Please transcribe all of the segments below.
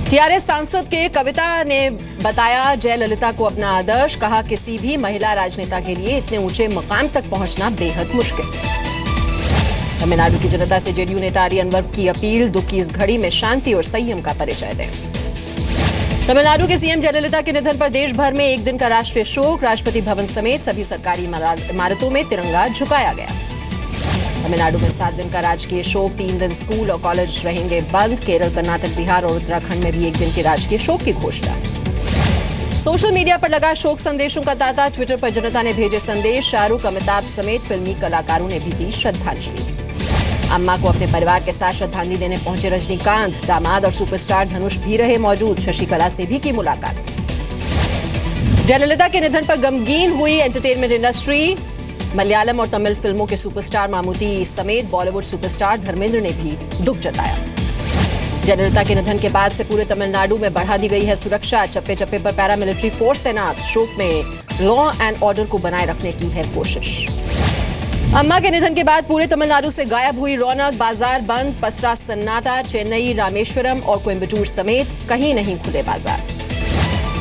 TRS सांसद के कविता ने बताया जयललिता को अपना आदर्श, कहा किसी भी महिला राजनेता के लिए इतने ऊंचे मकाम तक पहुंचना बेहद मुश्किल। तमिलनाडु की जनता से जेडीयू नेता आरियन अनवर की अपील, दुख की इस घड़ी में शांति और संयम का परिचय दें। तमिलनाडु के सीएम जयललिता के निधन पर देश भर में एक दिन का राष्ट्रीय शोक, राष्ट्रपति भवन समेत सभी सरकारी इमारतों में तिरंगा झुकाया गया। तमिलनाडु में 7 दिन का राजकीय शोक, 3 दिन स्कूल और कॉलेज रहेंगे बंद। केरल, कर्नाटक, बिहार और उत्तराखंड में भी एक दिन के राजकीय शोक की घोषणा। सोशल मीडिया पर लगा शोक संदेशों का तांता, ट्विटर पर जनता ने भेजे संदेश। शाहरुख, अमिताभ समेत फिल्मी कलाकारों ने भी दी श्रद्धांजलि। अम्मा को अपने परिवार के साथ श्रद्धांजलि देने पहुंचे रजनीकांत, दामाद और सुपरस्टार धनुष भी रहे मौजूद। शशिकला से भी की मुलाकात। जयललिता के निधन पर गमगीन हुई एंटरटेनमेंट इंडस्ट्री। मलयालम और तमिल फिल्मों के सुपरस्टार मामूटी समेत बॉलीवुड सुपरस्टार धर्मेंद्र ने भी दुख जताया। जयललिता के निधन के बाद से पूरे तमिलनाडु में बढ़ा दी गई है सुरक्षा, चप्पे चप्पे पर पैरामिलिट्री फोर्स तैनात। शोक में लॉ एंड ऑर्डर को बनाए रखने की है कोशिश। अम्मा के निधन के बाद पूरे तमिलनाडु से गायब हुई रौनक, बाजार बंद, पसरा सन्नाटा। चेन्नई, रामेश्वरम और कोयम्बटूर समेत कहीं नहीं खुले बाजार।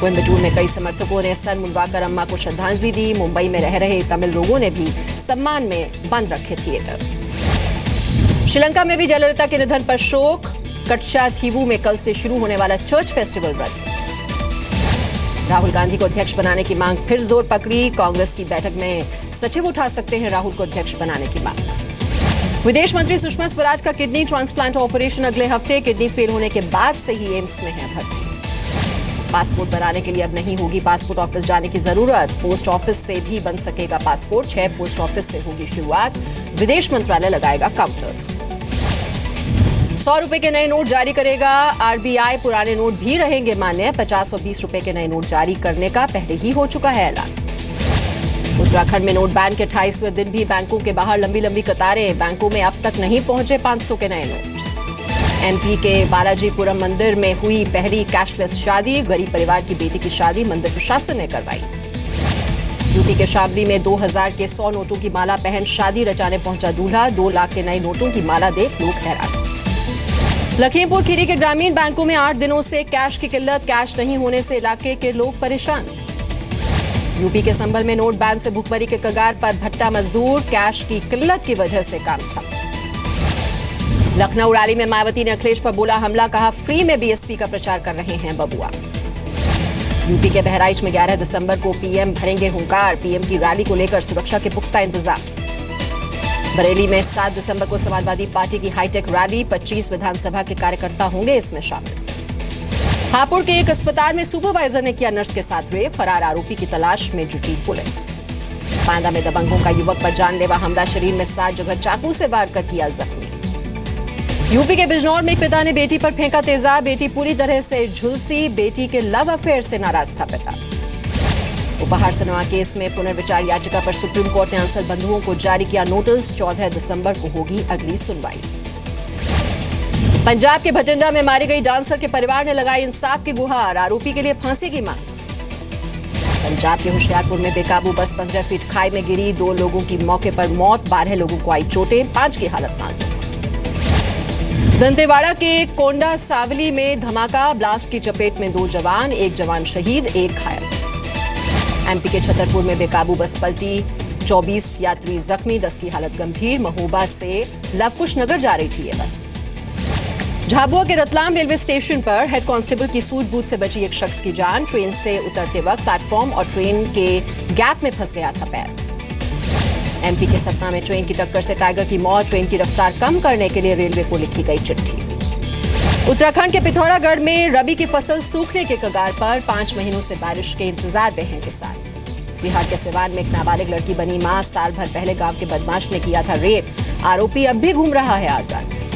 कोयम्बटूर में कई समर्थकों ने सर मुंडवाकर अम्मा को श्रद्धांजलि दी। मुंबई में रह रहे तमिल लोगों ने भी सम्मान में बंद रखे थिएटर। श्रीलंका में भी जयललिता के निधन पर शोक। कटशाथीवू में कल से शुरू होने वाला चर्च फेस्टिवल रद्द। राहुल गांधी को अध्यक्ष बनाने की मांग फिर जोर पकड़ी। कांग्रेस की बैठक में सचिव उठा सकते हैं राहुल को अध्यक्ष बनाने की मांग। विदेश मंत्री सुषमा स्वराज का किडनी ट्रांसप्लांट ऑपरेशन अगले हफ्ते। किडनी फेल होने के बाद से ही एम्स में है भर्ती। पासपोर्ट बनाने के लिए अब नहीं होगी पासपोर्ट ऑफिस जाने की जरूरत। पोस्ट ऑफिस से भी बन सकेगा पासपोर्ट। 6 पोस्ट ऑफिस से होगी शुरुआत। विदेश मंत्रालय लगाएगा काउंटर्स। 100 रुपए के नए नोट जारी करेगा आरबीआई। पुराने नोट भी रहेंगे मान्य। 50 और 20 रुपए के नए नोट जारी करने का पहले ही हो चुका है ऐलान। उत्तराखंड में नोट बैन के 28वें दिन भी बैंकों के बाहर लंबी लंबी कतारें। बैंकों में अब तक नहीं पहुंचे 500 के नए नोट। एमपी के बालाजीपुरम मंदिर में हुई पहली कैशलेस शादी। गरीब परिवार की बेटी की शादी मंदिर प्रशासन ने करवाई। यूपी के शामली में 2000 के 100 नोटों की माला पहन शादी रचाने पहुंचा दूल्हा। 2 लाख के नए नोटों की माला देख लोग हैरान। लखीमपुर खीरी के ग्रामीण बैंकों में 8 दिनों से कैश की किल्लत। कैश नहीं होने से इलाके के लोग परेशान। यूपी के संभल में नोट बैन से भुखमरी के कगार पर भट्टा मजदूर। कैश की किल्लत की वजह से काम ठप। लखनऊ रैली में मायावती ने अखिलेश पर बोला हमला, कहा फ्री में बीएसपी का प्रचार कर रहे हैं बबुआ। यूपी के बहराइच में 11 दिसंबर को पीएम भरेंगे हुंकार। पीएम की रैली को लेकर सुरक्षा के पुख्ता इंतजाम। बरेली में 7 दिसंबर को समाजवादी पार्टी की हाईटेक रैली। 25 विधानसभा के कार्यकर्ता होंगे इसमें शामिल। हापुड़ के एक अस्पताल में सुपरवाइजर ने किया नर्स के साथ रेप। फरार आरोपी की तलाश में जुटी पुलिस। बांदा में दबंगों का युवक पर जानलेवा हमला, शरीर में 7 जगह चाकू से वार कर किया जख्मी। यूपी के बिजनौर में एक पिता ने बेटी पर फेंका तेजाब। बेटी पूरी तरह से झुलसी। बेटी के लव अफेयर से नाराज था पिता। उपहार सिनेमा केस में पुनर्विचार याचिका पर सुप्रीम कोर्ट ने अंसल बंधुओं को जारी किया नोटिस। 14 दिसंबर को होगी अगली सुनवाई। पंजाब के भटिंडा में मारी गई डांसर के परिवार ने लगाई इंसाफ की गुहार। आरोपी के लिए फांसी की मांग। पंजाब के होशियारपुर में बेकाबू बस 15 फीट खाई में गिरी। 2 लोगों की मौके पर मौत, 12 लोगों को आई चोटें, 5 की हालत नाजुक। दंतेवाड़ा के कोंडा सावली में धमाका, ब्लास्ट की चपेट में 2 जवान, 1 जवान शहीद, 1 घायल। एमपी के छतरपुर में बेकाबू बस पलटी, 24 यात्री जख्मी, 10 की हालत गंभीर। महोबा से लवकुश नगर जा रही थी ये बस। झाबुआ के रतलाम रेलवे स्टेशन पर हेड कांस्टेबल की सूझबूझ से बची एक शख्स की जान। ट्रेन से उतरते वक्त प्लेटफॉर्म और ट्रेन के गैप में फंस गया था पैर। एमपी के सतना में ट्रेन की टक्कर से टाइगर की मौत। ट्रेन की रफ्तार कम करने के लिए रेलवे को लिखी गई चिट्ठी। उत्तराखंड के पिथौरागढ़ में रबी की फसल सूखने के कगार पर। 5 महीनों से बारिश के इंतजार में हैं किसान। बिहार के सिवान में एक नाबालिग लड़की बनी मां। साल भर पहले गांव के बदमाश ने किया था रेप। आरोपी अब भी घूम रहा है आजाद।